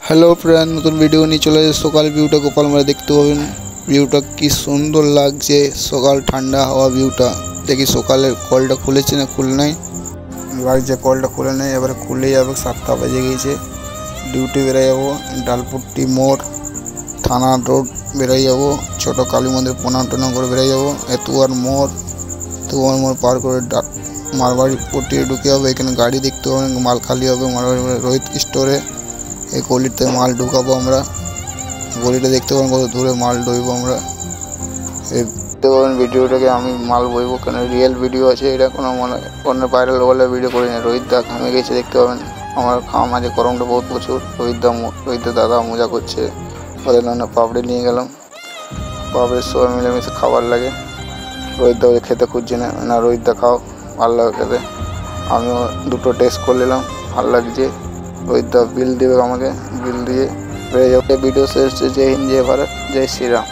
Hello friend, নতুন video নিয়ে চলে এসে সকাল ভিউটা গোপালমারা দেখতে পাবেন। ভিউটা কি সুন্দর লাগছে, সকাল ঠান্ডা হাওয়া ভিউটা। দেখি সকালের কলটা খুলেছে না খুলে নাই, লাগছে কলটা খুলে নেই। এবারে খুলে যাবে, 7টা বেজে গিয়েছে। ডিউটি বেরোয় যাবো, ডালপুট্টি মোড় থানা রোড বেরোয় যাবো, ছোটো কালী মন্দির প্রণাম টনাম করে বেরোয় যাবো। এতুয়ার মোড় পার করে মারবাড়ি পট্টিয়ে ঢুকে হবে। এখানে গাড়ি দেখতে পাবেন, মাল খালি হবে মারবাড়ি রোহিত স্টোরে। এই গলিতে মাল ঢুকাবো আমরা। গলিটা দেখতে পাবেন কত দূরে মাল ঢুকবো আমরা। এই দেখতে পাবেন ভিডিওটাকে আমি মাল বইবো, কেন রিয়েল ভিডিও আছে এটা, কোনো অন্য ভাইরাল বলে ভিডিও করি না। রোহিত দা ঘামে গেছে দেখতে পাবেন, আমার ঘাম আছে, গরমটা বহুত প্রচুর। রোহিত দা দাদা মজা করছে, ওদের জন্য পাপড়ি নিয়ে গেলাম। পাপড়ির সবাই মিলেমিশে খাবার লাগে। রোহিত দা ওদের খেতে খুঁজছে না, রোহিত দা খাও, ভালো লাগে খেতে। আমিও দুটো টেস্ট করে নিলাম, ভালো লাগছে। রোহিত দা বিল দেবে আমাকে, বিল দিয়ে বেড়ে যাবে। ভিডিও শেষ। জয় হিন্দ, জয় ভারত, জয় শ্রীরাম।